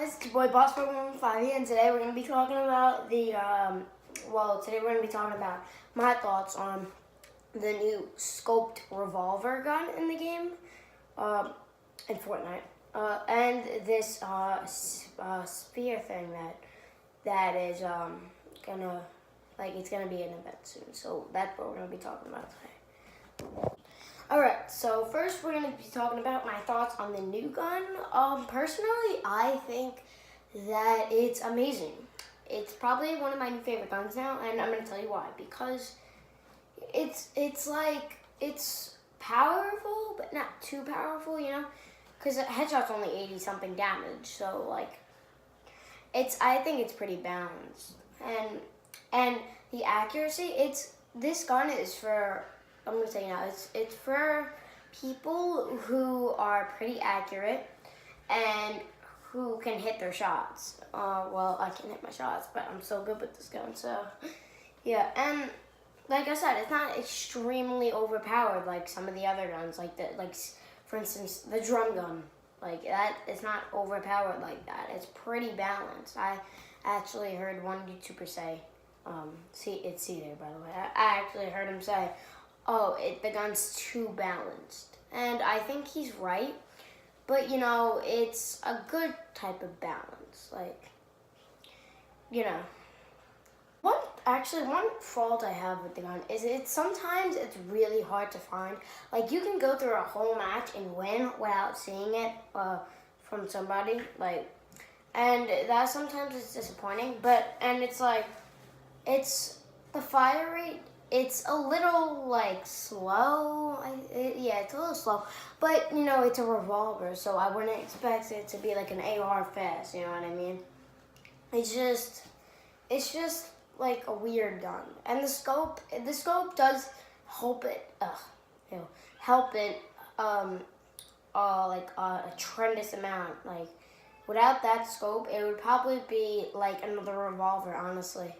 guys, it's your boy Boss415 here, and today we're going to be talking about today we're going to be talking about my thoughts on the new scoped revolver gun in the game, in Fortnite, and this spear thing that is it's gonna be an event soon. So that's what we're going to be talking about today. Alright, so first we're going to be talking about my thoughts on the new gun. Personally, I think that it's amazing. It's probably one of my new favorite guns now, and I'm going to tell you why. Because it's powerful, but not too powerful, you know? Because a headshot's only 80-something damage, so, I think it's pretty balanced. And the accuracy, this gun is for... I'm going to say now, it's for people who are pretty accurate and who can hit their shots. Well, I can hit my shots, but I'm so good with this gun, so yeah. And like I said, it's not extremely overpowered like some of the other guns, for instance, the drum gun. Like that, it's not overpowered like that. It's pretty balanced. I actually heard one YouTuber say, it's C there, by the way. I actually heard him say, the gun's too balanced. And I think he's right, but, you know, it's a good type of balance. One fault I have with the gun is sometimes it's really hard to find. Like, you can go through a whole match and win without seeing it from somebody, and that sometimes is disappointing, it's the fire rate. It's a little, slow. It's a little slow. But, you know, it's a revolver, so I wouldn't expect it to be like an AR fast, you know what I mean? It's just like a weird gun. And the scope does help it, a tremendous amount. Without that scope, it would probably be like another revolver, honestly.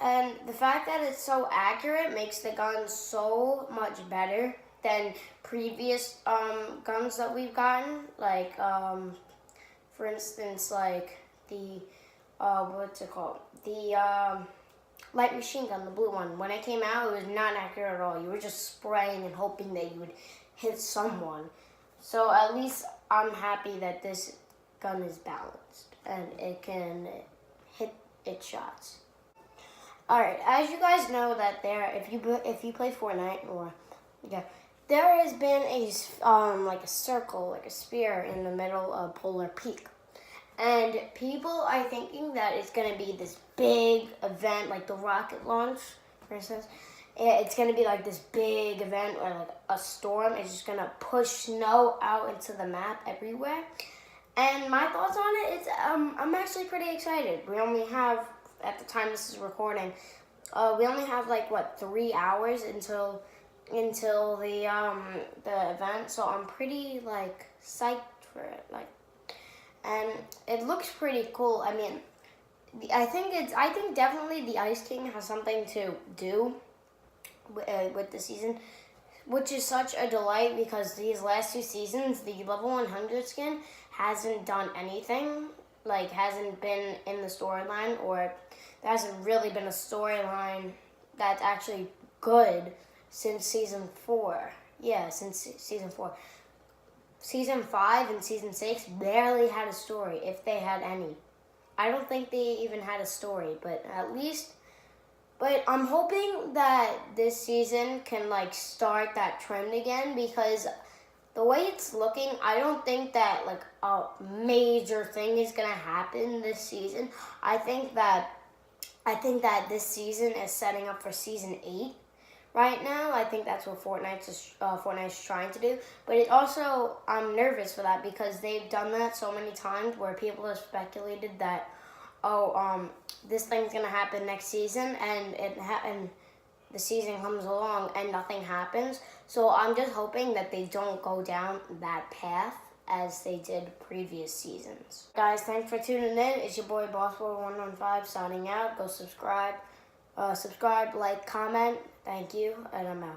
And the fact that it's so accurate makes the gun so much better than previous guns that we've gotten. For instance, the what's it called? The light machine gun, the blue one. When it came out, it was not accurate at all. You were just spraying and hoping that you would hit someone. So at least I'm happy that this gun is balanced and it can hit its shots. Alright, as you guys know that if you play Fortnite there has been a circle, like a spear in the middle of Polar Peak. And people are thinking that it's gonna be this big event, like the rocket launch, for instance. It's gonna be like this big event where like a storm is just gonna push snow out into the map everywhere. And my thoughts on it is I'm actually pretty excited. We only have, at the time this is recording, we only have 3 hours until the event, so I'm pretty psyched for it. And it looks pretty cool. I mean, I think definitely the Ice King has something to do with the season, which is such a delight because these last 2 seasons, the level 100 skin hasn't done anything. Hasn't been in the storyline, or there hasn't really been a storyline that's actually good since season 4. Yeah, since season 4. Season 5 and season 6 barely had a story, if they had any. I don't think they even had a story, but I'm hoping that this season can start that trend again, because the way it's looking, I don't think that a major thing is gonna happen this season. I think that this season is setting up for season 8 right now. I think that's what Fortnite's trying to do. But it also, I'm nervous for that because they've done that so many times where people have speculated that this thing's gonna happen next season, and the season comes along and nothing happens. So I'm just hoping that they don't go down that path as they did previous seasons. Guys, thanks for tuning in. It's your boy Boss415 signing out. Go subscribe, like, comment. Thank you, and I'm out.